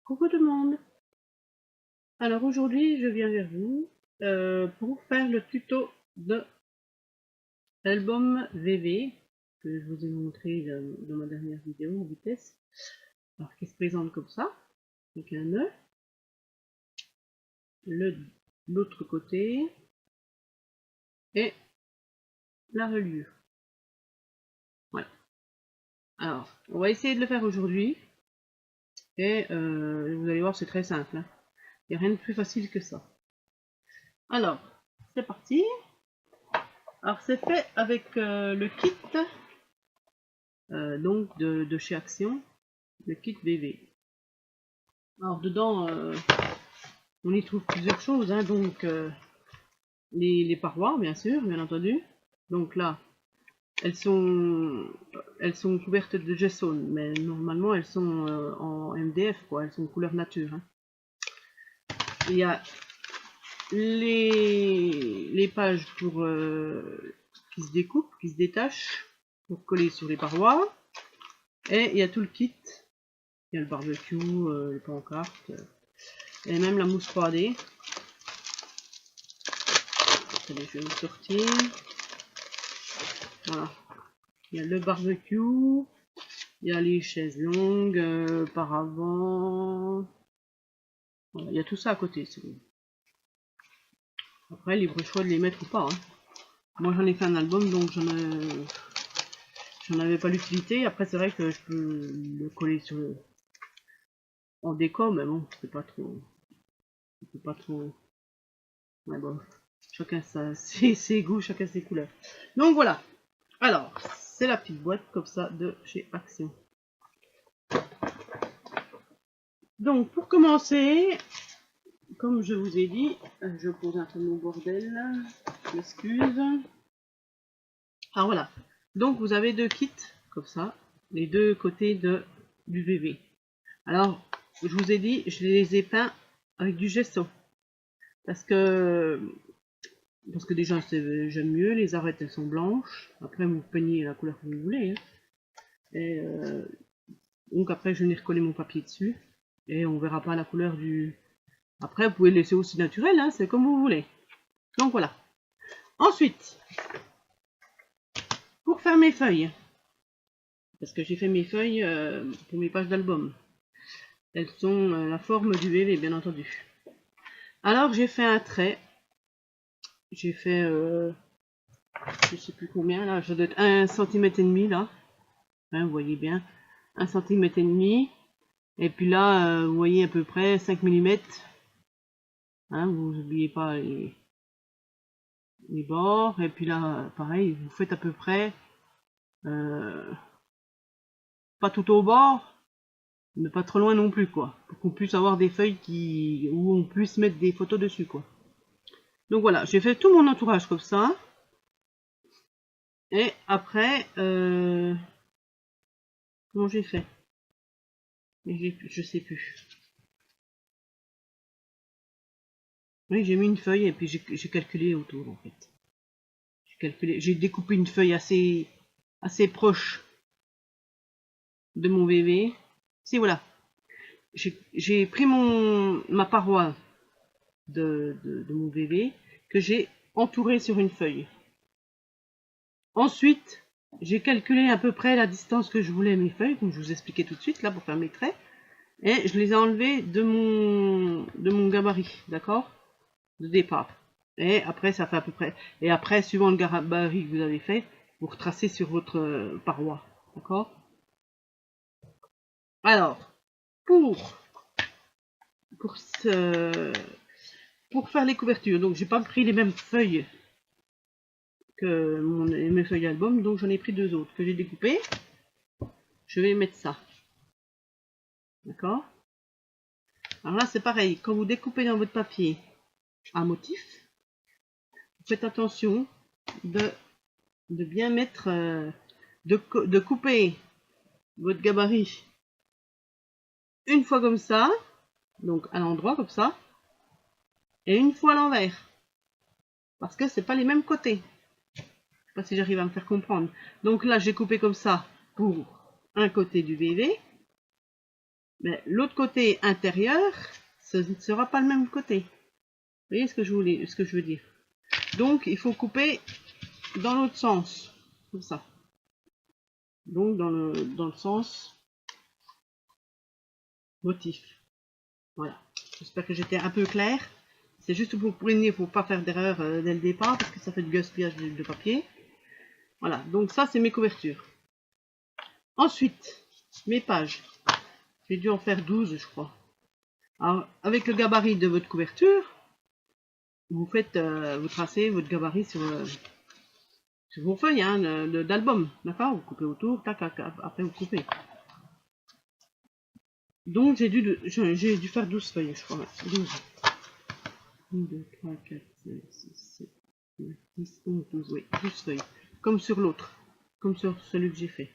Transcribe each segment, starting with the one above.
Coucou tout le monde. Alors aujourd'hui je viens vers vous pour faire le tuto de l'album VV que je vous ai montré dans ma dernière vidéo en vitesse. Alors qui se présente comme ça, avec un nœud, l'autre côté et la reliure. Voilà. Alors on va essayer de le faire aujourd'hui et vous allez voir c'est très simple. Hein. Il n'y a rien de plus facile que ça. Alors c'est parti. Alors c'est fait avec le kit donc de chez Action, le kit VV. Alors dedans, on y trouve plusieurs choses, hein, donc les parois, bien sûr, bien entendu. Donc là, elles sont couvertes de gesso, mais normalement elles sont en MDF, quoi. Elles sont couleur nature. Hein. Il y a les pages pour qui se découpent, qui se détachent pour coller sur les parois. Et il y a tout le kit. Il y a le barbecue, les pancartes, et même la mousse 3D. Allez, je vais me sortir. Voilà. Il y a le barbecue. Il y a les chaises longues, paravent. Voilà, il y a tout ça à côté. Après, libre choix de les mettre ou pas. Hein. Moi, j'en ai fait un album, donc j'en avais pas l'utilité. Après, c'est vrai que je peux le coller sur en déco, mais bon, c'est pas trop. C'est pas trop. Ouais, bon. Chacun ses goûts, chacun ses couleurs. Donc voilà. Alors, c'est la petite boîte comme ça de chez Action. Donc, pour commencer, comme je vous ai dit, je pose un peu mon bordel, m'excuse. Ah voilà. Donc, vous avez deux kits, comme ça, les deux côtés du bébé. Alors, je vous ai dit, je les ai peints avec du gesso. Parce que déjà, j'aime mieux, les arêtes, elles sont blanches. Après, vous peignez la couleur que vous voulez. Hein. Et donc après, je vais recoller mon papier dessus. Et on verra pas la couleur du... Après, vous pouvez le laisser aussi naturel, hein, c'est comme vous voulez. Donc voilà. Ensuite, pour faire mes feuilles, parce que j'ai fait mes feuilles pour mes pages d'album. Elles sont la forme du bébé, bien entendu. Alors, j'ai fait un trait. J'ai fait, je sais plus combien, là, ça doit être 1,5 cm là. Hein, vous voyez bien, 1,5 cm. Et puis là, vous voyez à peu près 5 mm. Hein, vous n'oubliez pas les bords. Et puis là, pareil, vous faites à peu près, pas tout au bord, mais pas trop loin non plus, quoi. Pour qu'on puisse avoir des feuilles où on puisse mettre des photos dessus, quoi. Donc voilà, j'ai fait tout mon entourage comme ça. Et après, comment j'ai fait? Je sais plus. Oui, j'ai mis une feuille et puis j'ai calculé autour, en fait. J'ai découpé une feuille assez proche de mon bébé. Si, voilà. J'ai pris ma paroi de mon bébé que j'ai entouré sur une feuille. Ensuite, j'ai calculé à peu près la distance que je voulais mes feuilles, comme je vous expliquais tout de suite, là, pour faire mes traits. Et je les ai enlevées de mon gabarit, d'accord? De départ. Et après, ça fait à peu près. Et après, suivant le gabarit que vous avez fait, vous retracez sur votre paroi, d'accord? Alors, pour faire les couvertures, donc j'ai pas pris les mêmes feuilles que mes feuilles d'album, donc j'en ai pris deux autres que j'ai découpées. Je vais mettre ça. D'accord? Alors là, c'est pareil. Quand vous découpez dans votre papier un motif, vous faites attention de bien mettre, de couper votre gabarit une fois comme ça, donc à l'endroit comme ça, et une fois à l'envers. Parce que c'est pas les mêmes côtés. Je sais pas si j'arrive à me faire comprendre. Donc là, j'ai coupé comme ça pour un côté du bébé. Mais l'autre côté intérieur, ce ne sera pas le même côté. Vous voyez ce que je veux dire? Donc il faut couper dans l'autre sens, comme ça. Donc dans le sens motif. Voilà. J'espère que j'étais un peu claire. C'est juste pour prévenir, pour pas faire d'erreur dès le départ, parce que ça fait du gaspillage de papier. Voilà, donc ça c'est mes couvertures. Ensuite, mes pages. J'ai dû en faire 12, je crois. Alors, avec le gabarit de votre couverture, vous faites, vous tracez votre gabarit sur vos feuilles hein, d'album, d'accord? Vous coupez autour, tac, tac, après vous coupez. Donc j'ai dû faire 12 feuilles, je crois. 12. 1, 2, 3, 4, 5, 6, 7, 8, 10, 11, 12, oui, 12 feuilles. Comme sur l'autre, comme sur celui que j'ai fait.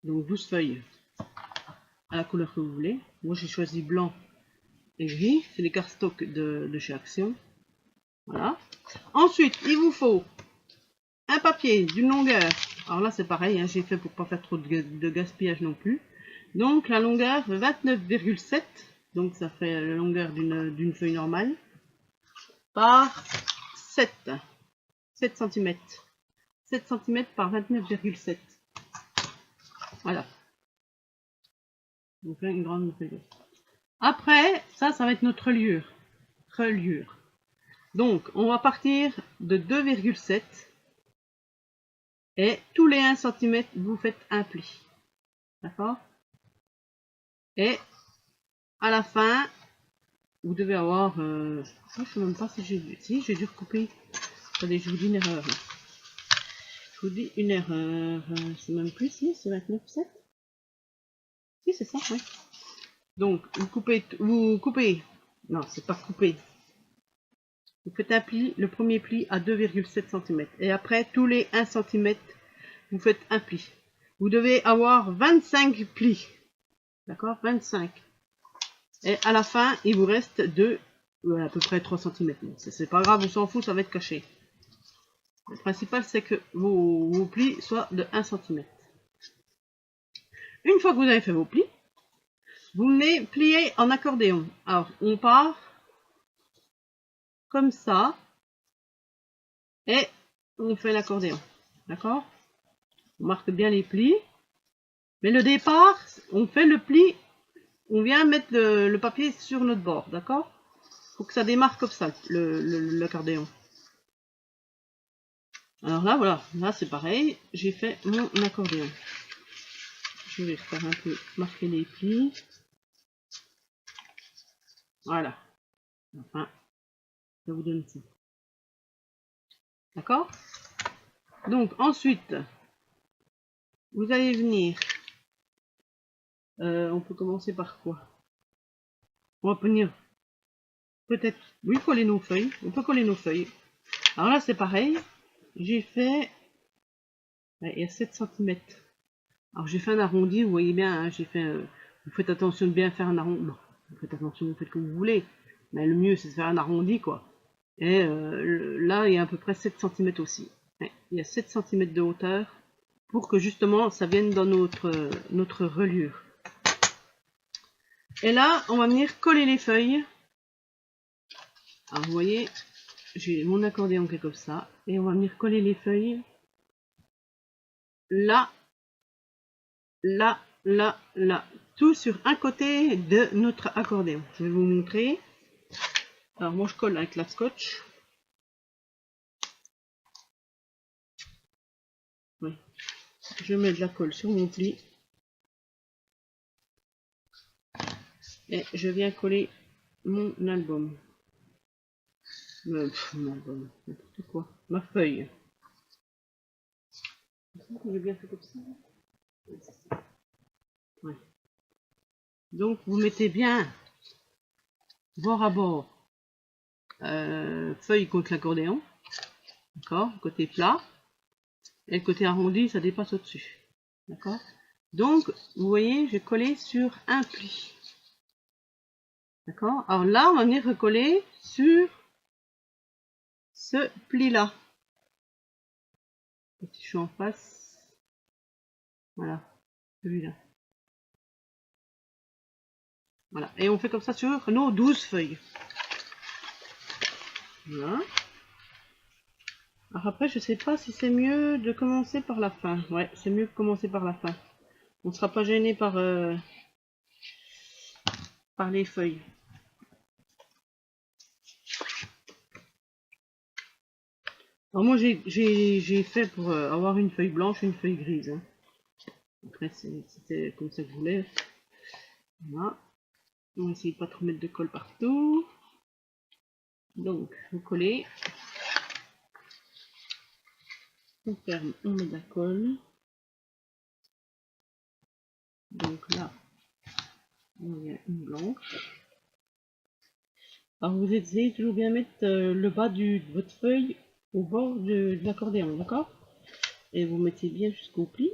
Donc 12 feuilles à la couleur que vous voulez. Moi j'ai choisi blanc et gris, c'est les cardstock de chez Action. Voilà. Ensuite, il vous faut un papier d'une longueur. Alors là c'est pareil, hein, j'ai fait pour pas faire trop de gaspillage non plus. Donc la longueur 29,7, donc ça fait la longueur d'une feuille normale, par 7 cm. 7 cm par 29,7. Voilà. Donc là, une grande feuille. Après, ça va être notre reliure. Donc, on va partir de 2,7 et tous les 1 cm, vous faites un pli. D'accord? Et à la fin, vous devez avoir... je ne sais même pas si j'ai dû recouper. Attendez, je vous dis une erreur. Je vous dis une erreur. C'est même plus, si, c'est 29,7. Si, c'est ça, oui. Donc, vous coupez. Non, c'est pas couper. Vous faites un pli, le premier pli à 2,7 cm. Et après, tous les 1 cm, vous faites un pli. Vous devez avoir 25 plis. D'accord? 25. Et à la fin, il vous reste à peu près 3 cm. C'est pas grave, on s'en fout, ça va être caché. Le principal, c'est que vos plis soient de 1 cm. Une fois que vous avez fait vos plis, vous venez plier en accordéon. Alors, on part comme ça et on fait l'accordéon. D'accord? On marque bien les plis. Mais le départ, on fait le pli, on vient mettre le papier sur notre bord, d'accord? Faut que ça démarre comme ça, l'accordéon. Alors là, voilà, là c'est pareil, j'ai fait mon accordéon. Je vais faire un peu marquer les plis. Voilà. Enfin, ça vous donne ça. D'accord? Donc ensuite, vous allez venir. On peut commencer par quoi? On va venir peut-être. Oui, coller nos feuilles. On peut coller nos feuilles. Alors là, c'est pareil. J'ai fait. Il y a 7 cm. Alors j'ai fait un arrondi, vous voyez bien, hein, j'ai fait. Vous faites attention de bien faire un arrondi. Bon, vous faites attention, vous faites comme vous voulez. Mais le mieux, c'est de faire un arrondi, quoi. Et là, il y a à peu près 7 cm aussi. Ouais, il y a 7 cm de hauteur pour que justement ça vienne dans notre reliure. Et là, on va venir coller les feuilles. Alors vous voyez, j'ai mon accordéon qui est comme ça. Et on va venir coller les feuilles. Là, là, là, là. Tout sur un côté de notre accordéon. Je vais vous montrer. Alors moi je colle avec la scotch. Oui. Je mets de la colle sur mon pli. Et je viens coller mon album. Mon album, n'importe quoi. Ma feuille. J'ai bien fait comme ça. Ouais. Donc vous mettez bien bord à bord feuille contre l'accordéon, d'accord, côté plat, et le côté arrondi ça dépasse au-dessus, d'accord. Donc vous voyez, j'ai collé sur un pli, d'accord. Alors là on va venir recoller sur ce pli là. Et si je suis en face, voilà, celui-là. Voilà. Et on fait comme ça sur nos 12 feuilles. Voilà. Alors après, je sais pas si c'est mieux de commencer par la fin. Ouais, c'est mieux de commencer par la fin. On ne sera pas gêné par les feuilles. Alors moi, j'ai fait pour avoir une feuille blanche et une feuille grise. Hein. Après, c'était comme ça que je voulais. Voilà. On va essayer de pas trop mettre de colle partout. Donc, vous collez. On ferme, on met de la colle. Donc là, on a une blanche. Alors vous essayez toujours bien mettre le bas de votre feuille au bord de l'accordéon, d'accord? Et vous mettez bien jusqu'au pli.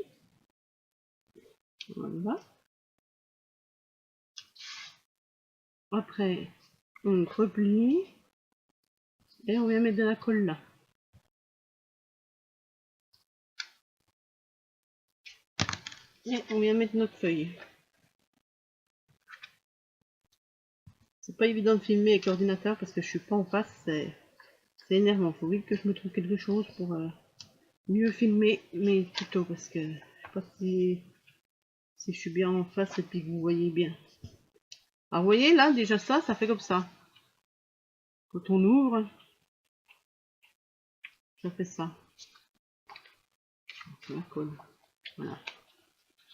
Voilà. Après, on replie et on vient mettre de la colle là. Et on vient mettre notre feuille. C'est pas évident de filmer avec l'ordinateur parce que je suis pas en face, c'est énervant. Faut vite que je me trouve quelque chose pour mieux filmer mes tutos parce que je sais pas si je suis bien en face et puis que vous voyez bien. Alors vous voyez là, déjà ça fait comme ça. Quand on ouvre, ça fait ça. La colle. Voilà.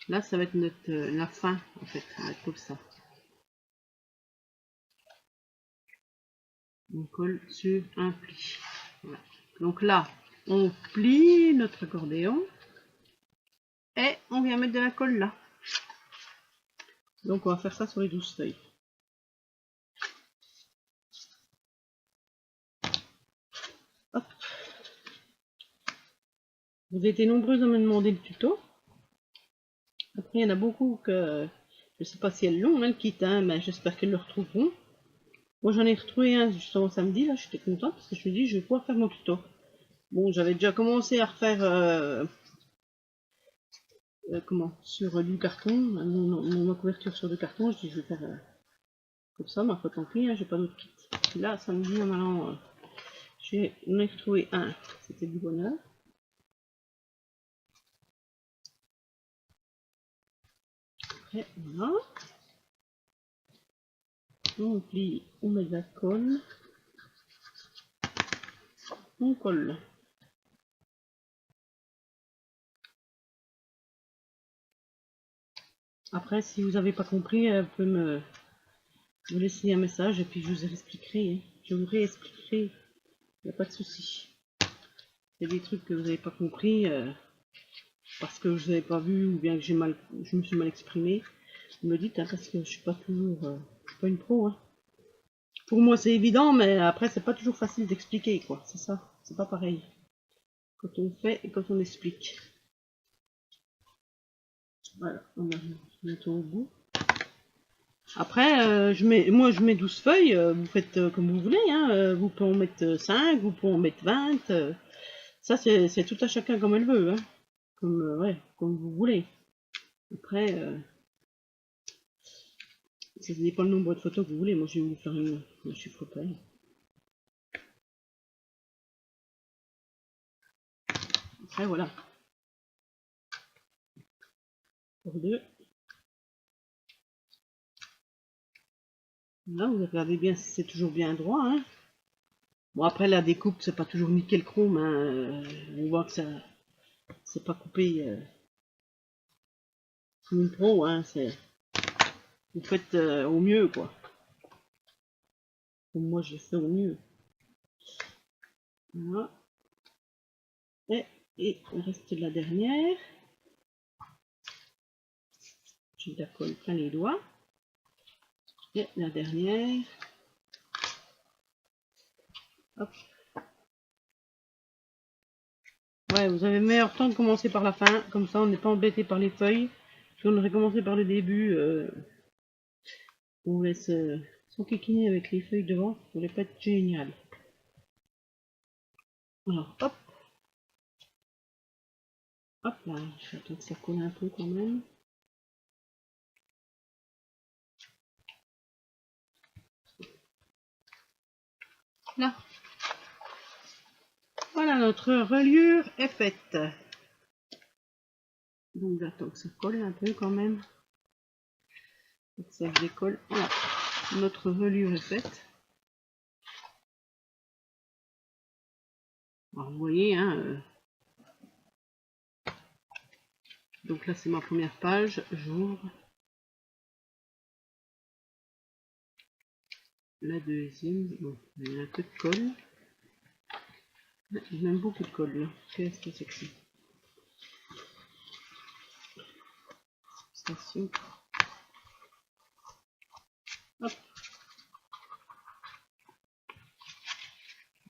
Là, ça va être notre, la fin, en fait. Ça va être comme ça. On colle sur un pli. Voilà. Donc là, on plie notre accordéon et on vient mettre de la colle là. Donc on va faire ça sur les 12 feuilles. Hop. Vous avez été nombreuses à me demander le tuto. Après, il y en a beaucoup que je ne sais pas si elles l'ont, hein, le kit, hein, mais j'espère qu'elles le retrouveront. Moi, j'en ai retrouvé un justement samedi, là, j'étais contente parce que je me dis, je vais pouvoir faire mon tuto. Bon, j'avais déjà commencé à refaire sur du carton, ma couverture sur du carton. Je dis, je vais faire comme ça, ma foi, tant pis, hein, j'ai pas d'autre kit. Puis là, samedi, en allant, j'en ai retrouvé un, c'était du bonheur. Après, voilà. On plie, on met de la colle, on colle. Après, si vous n'avez pas compris, vous pouvez me laisser un message et puis je vous expliquerai. Hein. Je vous réexpliquerai, il n'y a pas de souci. Il y a des trucs que vous n'avez pas compris parce que je n'avais pas vu ou bien que je me suis mal exprimé. Vous me dites, hein, parce que je suis pas toujours, je suis pas une pro. Hein. Pour moi, c'est évident, mais après, c'est pas toujours facile d'expliquer, quoi. C'est ça, c'est pas pareil. Quand on fait et quand on explique. Voilà, on arrive bientôt au bout. Après, moi je mets 12 feuilles, vous faites comme vous voulez, hein, vous pouvez en mettre 5, vous pouvez en mettre 20, ça c'est tout à chacun comme elle veut, hein, ouais, comme vous voulez. Après, ça dépend le nombre de photos que vous voulez, moi je vais vous faire un chiffre près. Après voilà, pour deux. Là vous regardez bien si c'est toujours bien droit, hein. Bon après la découpe c'est pas toujours nickel chrome, hein, on voit que ça c'est pas coupé comme une pro, hein, vous faites au mieux quoi. Comme moi je fais au mieux. Voilà. Et il reste la dernière. J'ai de la colle plein les doigts. Et la dernière. Hop. Ouais, vous avez meilleur temps de commencer par la fin. Comme ça, on n'est pas embêté par les feuilles. Si on aurait commencé par le début, on laisse s'enquiquiner avec les feuilles devant. Ça ne voulait pas être génial. Alors, hop. Hop là. J'attends que ça colle un peu quand même. Là. Voilà, notre reliure est faite. Donc j'attends que ça colle un peu quand même. Que ça se décolle. Voilà, notre reliure est faite. Alors vous voyez, hein, donc là c'est ma première page, j'ouvre. La deuxième, bon, il y a un peu de colle. Il y a même beaucoup de colle là. Qu'est-ce que c'est que ça? Station. Hop.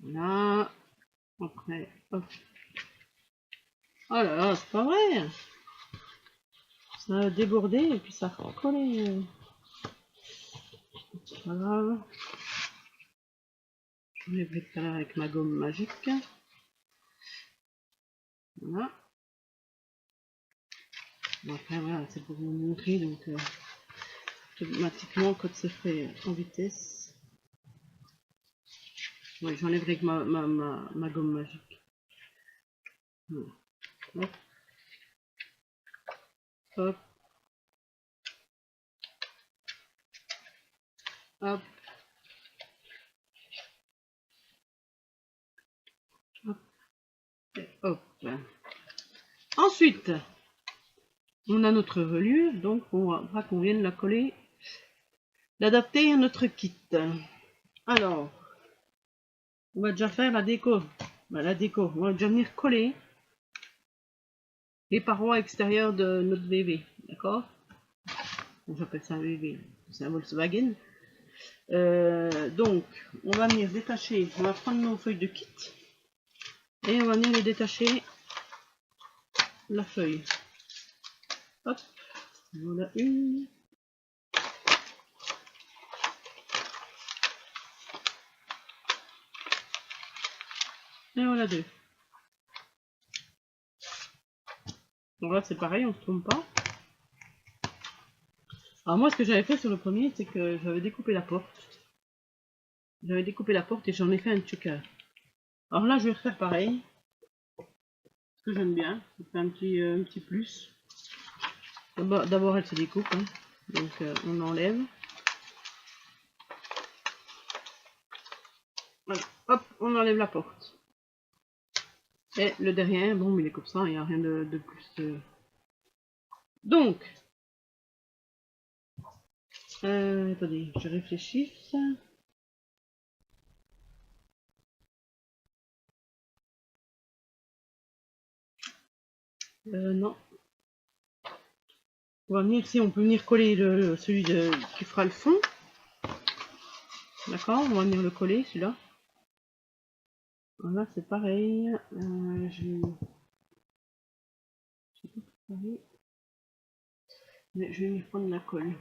Voilà. Après, hop. Oh là là, c'est pas vrai. Ça a débordé et puis ça a collé. C'est pas grave. Je vais préparer avec ma gomme magique. Voilà. Après voilà, c'est pour vous montrer, donc automatiquement quand c'est fait en vitesse. Oui, j'enlèverai avec ma gomme magique. Voilà. Hop. Hop. Hop. Hop. Et hop. Ensuite, on a notre reliure, donc on va qu'on vienne la coller, l'adapter à notre kit. Alors, on va déjà faire la déco. La déco, on va déjà venir coller les parois extérieures de notre VV, d'accord? J'appelle ça un VV, c'est un Volkswagen. Donc, on va venir détacher, on va prendre nos feuilles de kit et on va venir les détacher la feuille. Hop, voilà une. Et voilà deux. Donc là, c'est pareil, on se trompe pas. Alors moi, ce que j'avais fait sur le premier, c'est que j'avais découpé la porte. J'avais découpé la porte et j'en ai fait un choker. Alors là, je vais refaire pareil. Ce que j'aime bien, ça fait un petit plus. D'abord, elle se découpe, hein. Donc on enlève. Voilà. Hop, on enlève la porte. Et le derrière, bon, il est comme ça, il n'y a rien de plus. Donc, attendez, je réfléchis. Non. On va venir, si on peut venir coller celui qui fera le fond. D'accord, on va venir le coller, celui-là. Voilà, c'est pareil. Mais je vais venir prendre la colle.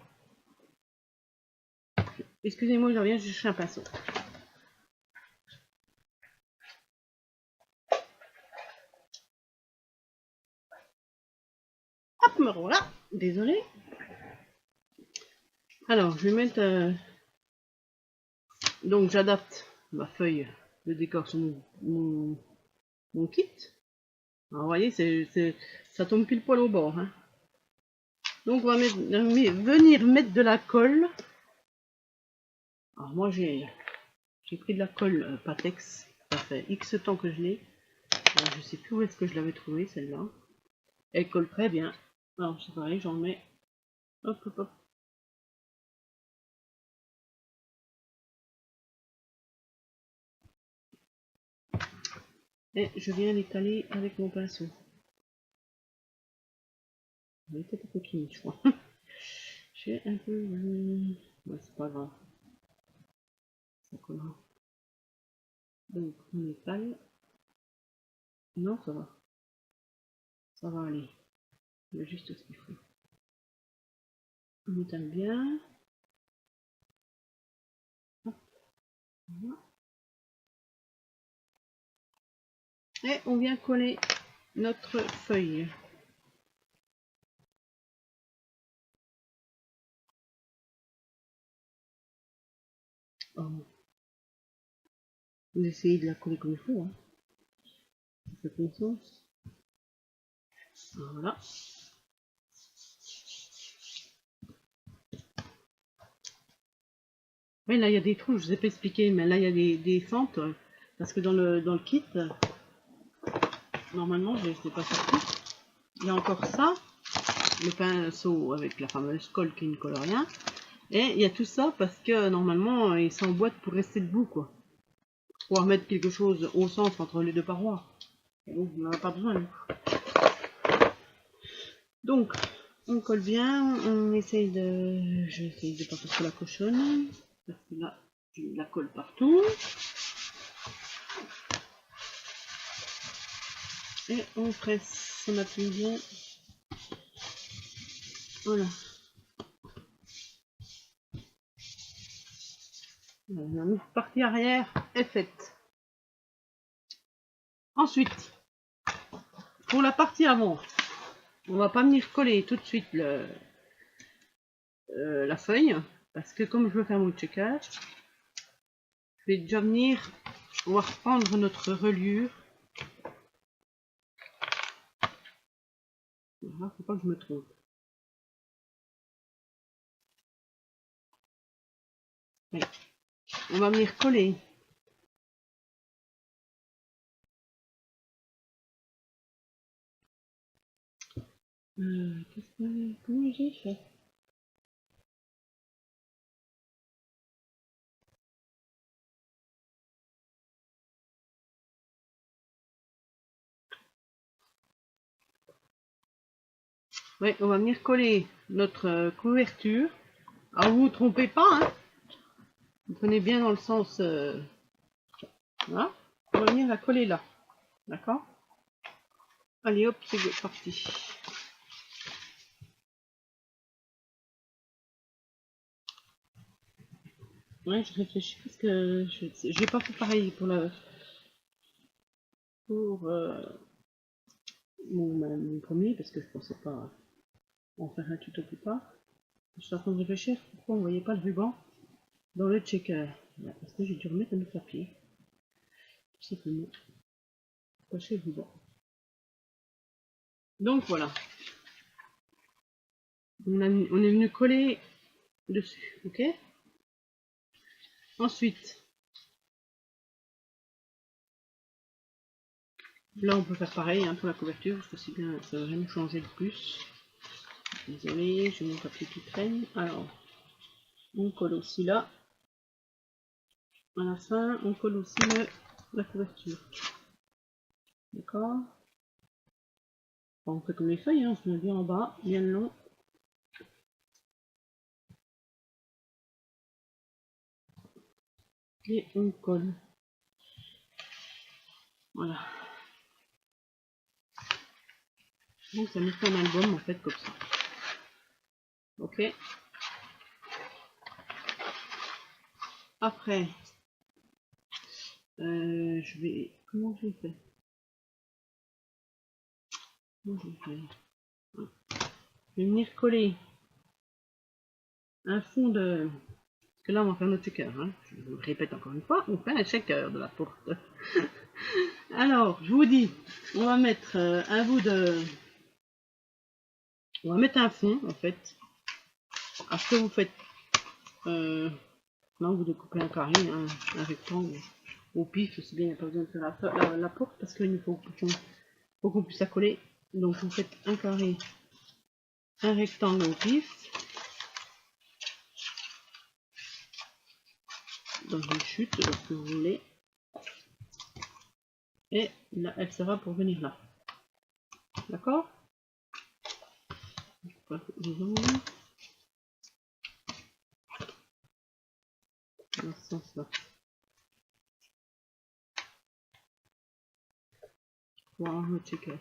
Excusez-moi, je reviens, je cherche un pinceau. Hop, me voilà. Désolée. Alors, je vais mettre... donc, j'adapte ma feuille de décor sur mon kit. Alors, vous voyez, ça tombe pile poil au bord. Hein. Donc, on va venir mettre de la colle. Alors, moi, j'ai pris de la colle Patex. Ça fait X temps que je l'ai. Je sais plus où est-ce que je l'avais trouvée, celle-là. Elle colle très bien. Alors, c'est pareil, j'en mets. Hop, hop, hop. Et je viens les caler avec mon pinceau. Elle était un peu timide, je crois. J'ai un peu... Ouais, c'est pas grave. Ça collera. Donc, on les cale. Non, ça va. Ça va aller. Il y a juste ce qu'il faut. On étale bien. Hop. Voilà. Et on vient coller notre feuille. Oh. Vous essayez de la coller comme il faut. Hein. Ça fait confiance. Voilà. Oui, là il y a des trous, je vous ai pas expliqué, mais là il y a des fentes. Parce que dans le kit, normalement je ne sais pas sorti. Il y a encore ça, le pinceau avec la fameuse colle qui ne colle rien. Et il y a tout ça parce que normalement il s'emboîte pour rester debout quoi. Pouvoir mettre quelque chose au centre entre les deux parois. Donc on n'en a pas besoin. Donc on colle bien, on essaye de. Je vais essayer de pas passer la cochonne. Parce que là, je la colle partout. Et on presse, on appuie bien. Voilà. La partie arrière est faite. Ensuite, pour la partie avant, on va pas venir coller tout de suite la feuille, parce que comme je veux faire mon checker, je vais déjà venir, on va reprendre notre reliure. Voilà, faut pas que je me trompe. Voilà. On va venir coller. Comment j'ai fait? Oui, on va venir coller notre couverture. Ah, vous ne trompez pas, hein. Vous prenez bien dans le sens. Voilà. On va venir la coller là. D'accord? Allez hop, c'est parti. Ouais, je réfléchis parce que je n'ai pas fait pareil pour mon premier parce que je pensais pas en faire un tuto plus tard. Je suis en train de réfléchir pourquoi on ne voyait pas le ruban dans le checker. Parce que j'ai dû remettre un autre papier. Tout simplement. Cacher le ruban. Donc voilà. On est venu coller dessus. Ok? Ensuite, là on peut faire pareil hein, pour la couverture. Parce que c'est bien, ça va rien changer de plus. Désolé, j'ai mon papier qui traîne. Alors, on colle aussi là. À la fin, on colle aussi la couverture. D'accord? On fait comme les feuilles, hein, on se met bien en bas, bien long. Et on colle. Voilà. Donc ça nous fait un album en fait comme ça. Ok. Après, je vais. Comment je fais? Comment je fais? Je vais venir coller un fond de. Parce que là on va faire notre checker. Hein. Je vous le répète encore une fois, on fait un checker de la porte. Alors, je vous dis, on va mettre un bout de. On va mettre un fond en fait. Alors ce que vous faites. Là, vous découpez un carré, hein, un rectangle au pif, c'est bien, il n'y a pas besoin de faire la porte parce qu'il faut qu'on puisse la coller. Donc vous faites un carré, un rectangle au pif, dans une chute, lorsque vous voulez. Et là, elle sera pour venir là. D'accord? Dans ce sens-là. Voilà, le checker.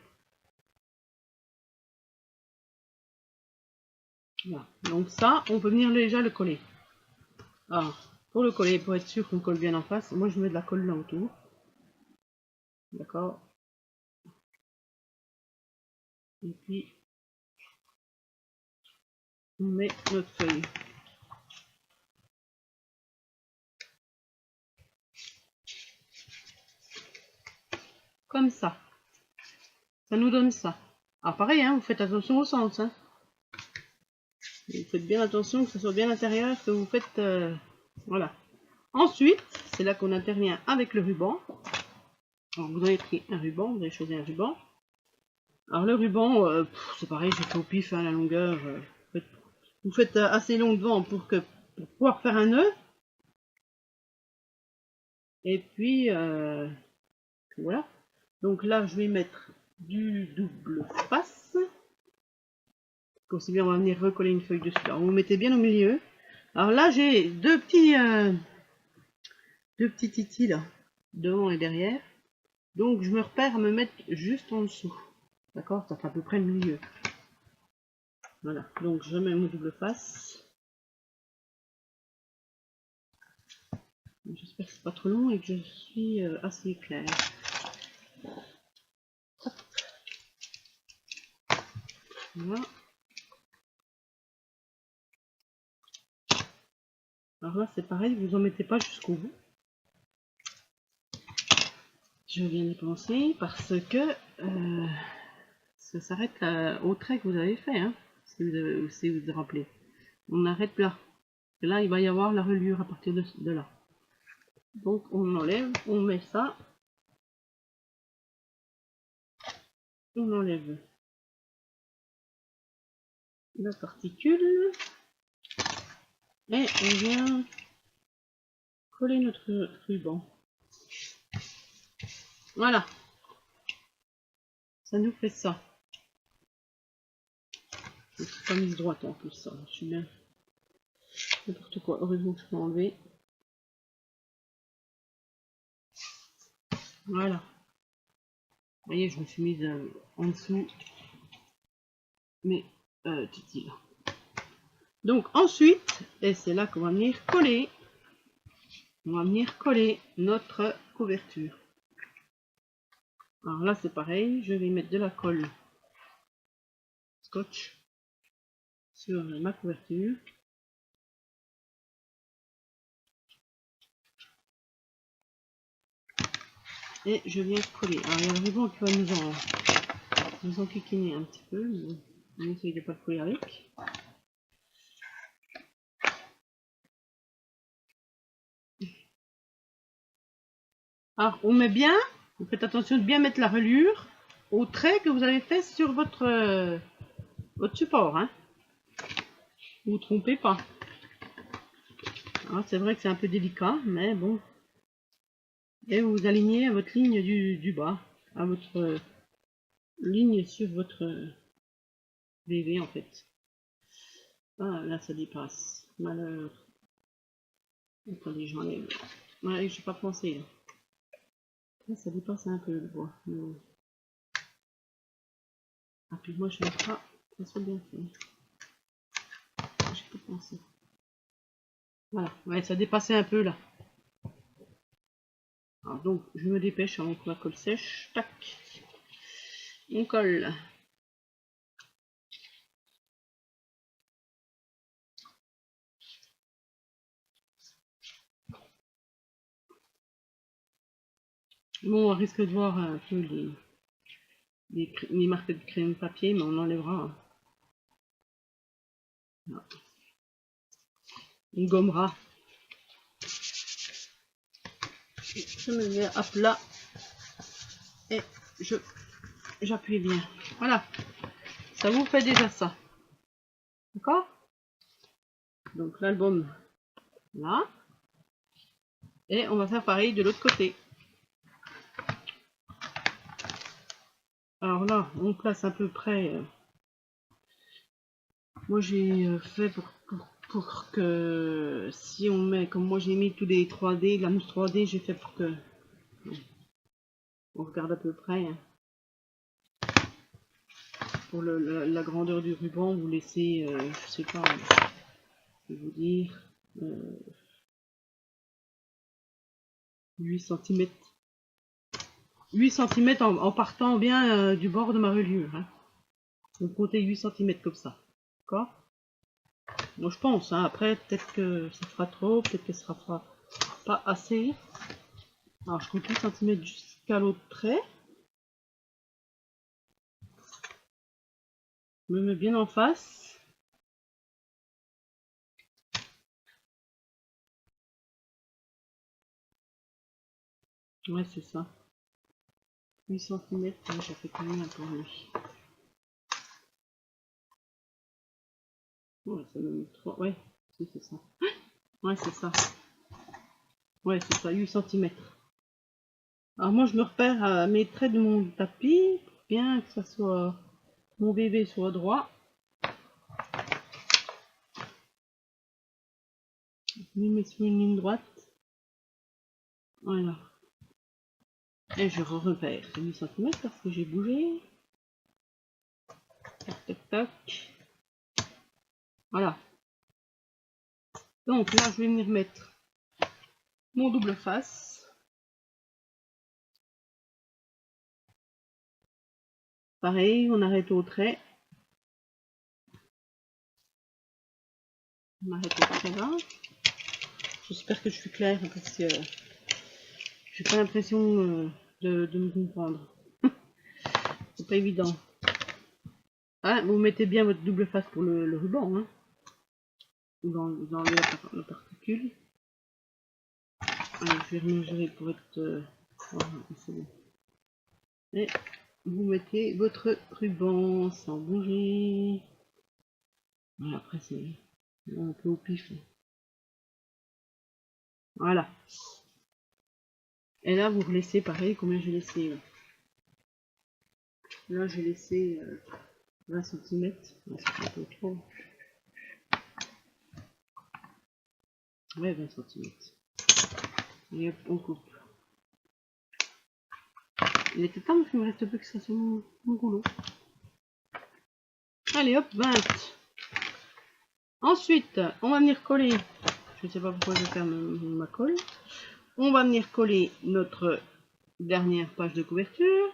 Voilà. Donc ça, on peut venir déjà le coller. Alors, pour le coller, pour être sûr qu'on colle bien en face, moi je mets de la colle là autour. D'accord? Et puis, on met notre feuille. comme ça. Ça nous donne ça. Alors pareil, hein, vous faites attention au sens. Hein. Vous faites bien attention que ce soit bien l'intérieur, que vous faites... voilà. Ensuite, c'est là qu'on intervient avec le ruban. Alors vous avez pris un ruban, vous avez choisi un ruban. Alors le ruban, c'est pareil, j'ai fait au pif, hein, la longueur. Vous faites assez long devant pour pouvoir faire un nœud. Et puis, voilà. Donc là, je vais mettre du double face. Aussi bien, on va venir recoller une feuille dessus. Alors, vous mettez bien au milieu. Alors là, j'ai deux petits titis là, devant et derrière. Donc, je me repère à me mettre juste en dessous. D'accord? Ça fait à peu près le milieu. Voilà. Donc, je mets mon double face. J'espère que c'est pas trop long et que je suis assez claire. Hop. Voilà. Alors là, c'est pareil, vous en mettez pas jusqu'au bout. Je viens d'y penser parce que ça s'arrête au trait que vous avez fait, hein, si vous vous rappelez. On arrête là. Et là, il va y avoir la reliure à partir de là. Donc, on enlève, on met ça. On enlève la particule. Et on vient coller notre ruban. Voilà. Ça nous fait ça. Je suis pas mise droite en plus, ça. Je suis bien. N'importe quoi. Heureusement que je peux enlever. Voilà. Vous voyez, je me suis mise en dessous. Mais, titi là. Donc ensuite, et c'est là qu'on va venir coller. On va venir coller notre couverture. Alors là, c'est pareil. Je vais mettre de la colle scotch sur ma couverture. Et je viens coller. Alors il y a le ruban qui va nous enquiquiner un petit peu. Mais on essaye de ne pas le coller avec. Alors on met bien, vous faites attention de bien mettre la reliure au trait que vous avez fait sur votre support. Hein. Vous ne vous trompez pas. C'est vrai que c'est un peu délicat, mais bon. Et vous alignez à votre ligne du bas, à votre ligne sur votre VV en fait. Ah là ça dépasse. Malheur. Attendez, j'enlève. Ouais, j'ai pas pensé. Là, ça dépasse un peu le bois. Mais... ah puis moi je ne veux pas que ça soit bien fait. J'ai pas pensé. Voilà, ouais, ça dépassait un peu là. Alors, donc je me dépêche avec ma colle sèche. Tac. On colle. Bon, on risque de voir un peu les marques de crème papier, mais on enlèvera. Voilà. On gommera. Je me mets à plat et j'appuie bien. Voilà, ça vous fait déjà ça. D'accord? Donc l'album là. Et on va faire pareil de l'autre côté. Alors là, on place à peu près. Moi j'ai fait pour que si on met, comme moi j'ai mis tous les 3D, la mousse 3D, j'ai fait pour que on regarde à peu près. Hein. Pour la grandeur du ruban, vous laissez, je sais pas, je vais vous dire, 8 cm. 8 cm en partant bien du bord de ma reliure. Hein. Vous comptez 8 cm comme ça. D'accord? Moi je pense, hein. Après peut-être que ça fera trop, peut-être que ça fera pas assez. Alors je compte 8 cm jusqu'à l'autre trait. Je me mets bien en face. Ouais, c'est ça. 8 cm, ça fait combien pour lui? Ouais, ça me met 3. Ouais, c'est ça. Ouais, c'est ça. Ouais, c'est ça, 8 cm. Alors moi, je me repère à mes traits de mon tapis, bien que ça soit mon bébé soit droit. Je me mets sur une ligne droite. Voilà. Et je repère 8 cm parce que j'ai bougé. Tac, tac, tac. Voilà. Donc là, je vais venir mettre mon double face. Pareil, on arrête au trait. On arrête au trait là. J'espère que je suis claire parce que j'ai pas l'impression de me comprendre. C'est pas évident. Ah, vous mettez bien votre double face pour le ruban, hein. Vous enlevez la particule. Allez, je vais remesurer pour être... voilà, c'est bon. Et vous mettez votre ruban sans bouger. Voilà, après c'est un peu au pif. Voilà. Et là, vous laissez pareil, combien j'ai laissé là, j'ai laissé 20 cm. C'est un peu trop. Ouais, 20 cm. Et hop, on coupe. Il était temps qu'il me reste plus que ça sur mon rouleau. Allez, hop, 20. Ensuite, on va venir coller. Je ne sais pas pourquoi je vais faire ma colle. On va venir coller notre dernière page de couverture.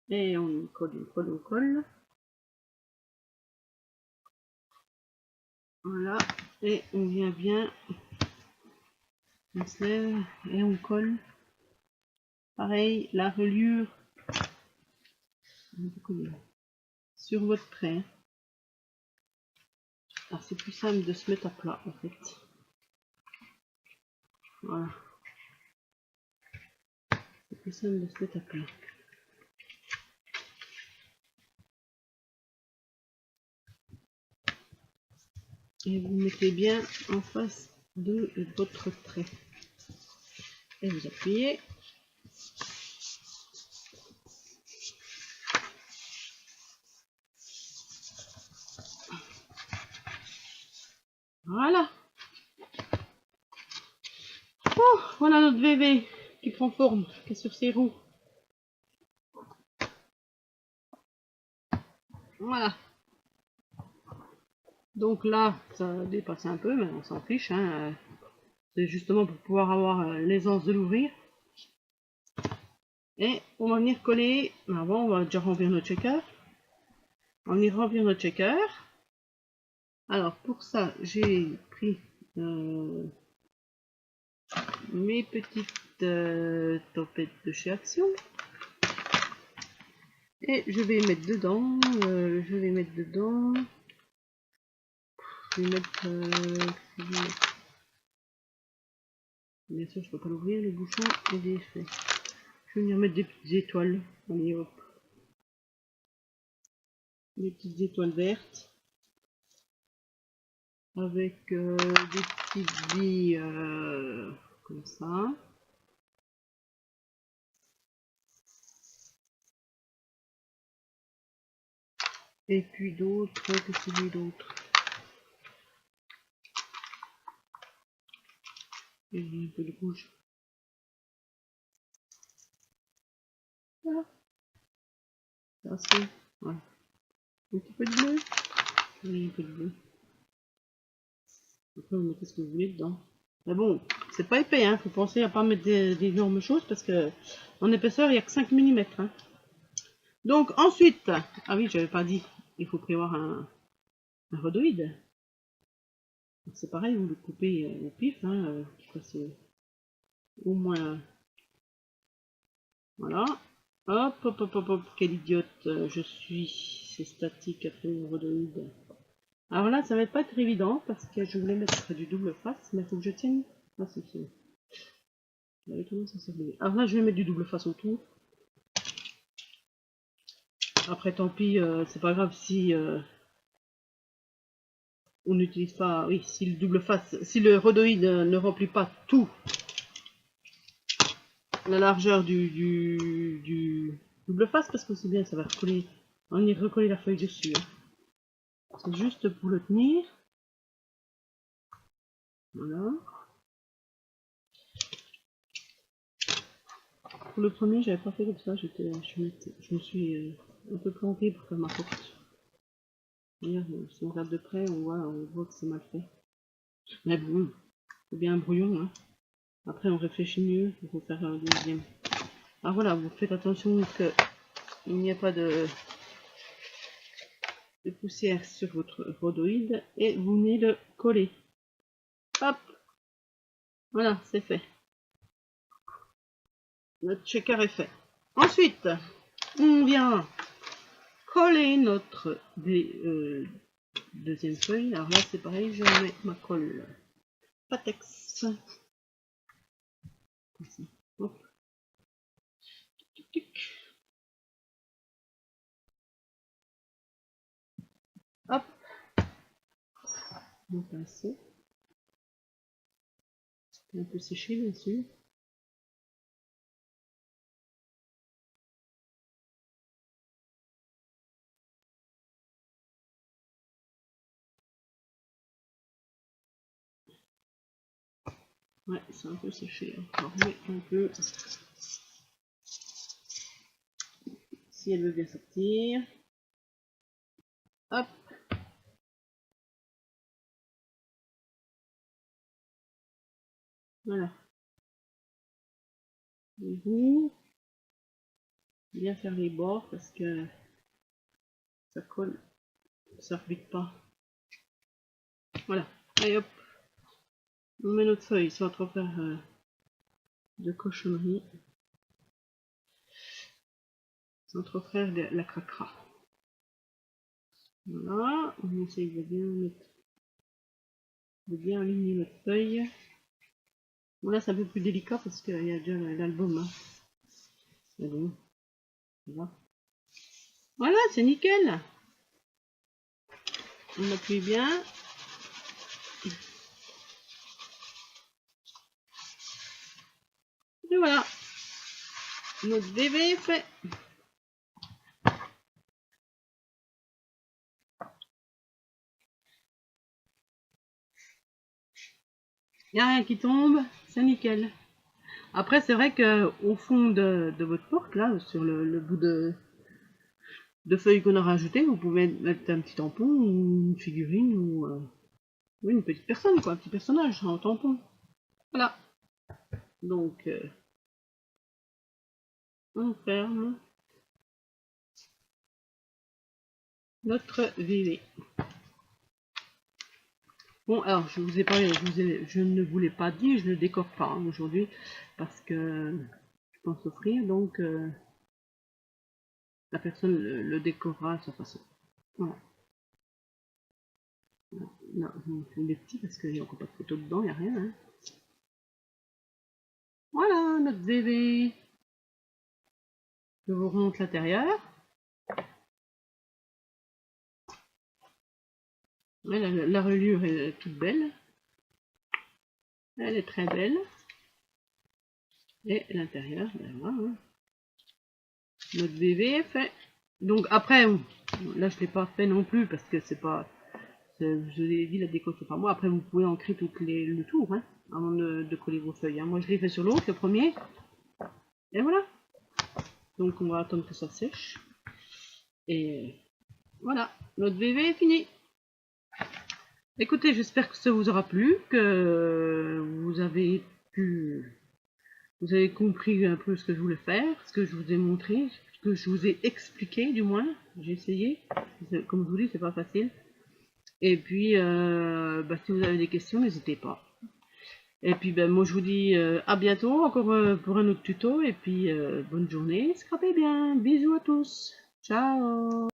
Et on colle, on colle, on colle. Voilà. Et on vient bien. On se lève et on colle. Pareil, la reliure sur votre trait. Alors c'est plus simple de se mettre à plat en fait. Voilà. C'est plus simple de se mettre à plat. Et vous mettez bien en face de votre trait. Et vous appuyez. Voilà. Oh, voilà notre bébé qui prend forme, qui est sur ses roues. Voilà. Donc là, ça dépasse un peu, mais on s'en fiche. Hein. C'est justement pour pouvoir avoir l'aisance de l'ouvrir. Et on va venir coller. Avant, on va déjà remplir notre checker. On va venir remplir notre checker. Alors pour ça, j'ai pris mes petites topettes de chez Action. Et je vais mettre dedans. Je vais mettre dedans. Je vais mettre. Bien sûr, je peux pas l'ouvrir, le bouchon est défait. Je vais venir mettre des petites étoiles. Allez hop. Des petites étoiles vertes. Avec des petites billes comme ça. Et puis d'autres, que c'est d'autres. Et un peu de rouge. Voilà. Ça c'est. Voilà. Un petit peu de bleu. Oui, un peu de bleu. Après vous mettez ce que vous voulez dedans. Mais bon, c'est pas épais, hein. Faut penser à pas mettre des énormes choses parce que en épaisseur il n'y a que 5 mm. Hein. Donc ensuite, ah oui, j'avais pas dit, il faut prévoir un rhodoïde. C'est pareil, vous le coupez au pif, hein, c'est au moins, voilà, Hop, hop, hop, hop, hop, quel idiote je suis. C'est statique après le rhodoïde. Alors là, ça va pas être évident parce que je voulais mettre du double face, mais il faut que je tienne. Ah, c'est ça. Alors là, je vais mettre du double face autour. Après, tant pis, c'est pas grave si on n'utilise pas. Oui, si le double face, si le rhodoïde ne remplit pas tout la largeur du double face, parce que c'est bien, ça va recoller. On y recoller la feuille dessus. Hein. C'est juste pour le tenir. Voilà. Pour le premier, j'avais pas fait comme ça. Je me suis un peu plantée pour faire ma porte. D'ailleurs, si on regarde de près, on voit que c'est mal fait. Mais bon, c'est bien un brouillon. Hein. Après, on réfléchit mieux pour faire un deuxième. Alors voilà, vous faites attention qu'il n'y ait pas de poussière sur votre rhodoïde et vous venez le coller. Hop, voilà, c'est fait. Notre shaker est fait. Ensuite, on vient coller notre deuxième feuille. Alors là, c'est pareil, je mets ma colle Patex. Hop. Tic, tic. Hop. Mon pinceau. Un peu séché, bien sûr. Ouais, c'est un peu séché encore, mais un peu. Si elle veut bien sortir. Hop. Voilà. Et vous, bien faire les bords parce que ça colle, ça ne repique pas. Voilà. Et hop. On met notre feuille sans trop faire de cochonnerie. Sans trop faire de la cracra. Voilà. On essaye de bien mettre, de bien aligner notre feuille. Bon là c'est un peu plus délicat parce qu'il y a déjà l'album. Hein. Mais bon, voilà, c'est nickel. On appuie bien. Et voilà. Notre bébé est fait. Il n'y a rien qui tombe, c'est nickel. Après, c'est vrai que au fond de votre porte, là, sur le bout de feuilles qu'on a rajouté, vous pouvez mettre un petit tampon ou une figurine ou oui, une petite personne, quoi, un petit personnage en tampon. Voilà. Donc, on ferme notre VV. Bon, alors, je vous ai parlé, je ne vous l'ai pas dit, je ne le décore pas hein, aujourd'hui parce que je pense offrir, donc la personne le décorera à sa façon. Voilà. Non, je les petits parce qu'il n'y a encore pas de photo dedans, il n'y a rien. Hein. Voilà, notre bébé. Je vous remonte l'intérieur. La reliure est toute belle. Elle est très belle. Et l'intérieur, ben voilà. Hein. Notre bébé est fait. Donc après, là je ne l'ai pas fait non plus parce que c'est pas... Je vous ai dit la déco c'est pas moi. Après vous pouvez ancrer le tour hein, avant de coller vos feuilles. Hein. Moi je l'ai fait sur l'autre, le premier. Et voilà. Donc on va attendre que ça sèche. Et voilà, notre bébé est fini. Écoutez, j'espère que ça vous aura plu, que vous avez compris un peu ce que je voulais faire, ce que je vous ai montré, ce que je vous ai expliqué du moins. J'ai essayé. Comme je vous dis, c'est pas facile. Et puis, si vous avez des questions, n'hésitez pas. Et puis ben moi je vous dis à bientôt encore pour un autre tuto et puis bonne journée, scrapez bien, bisous à tous, ciao.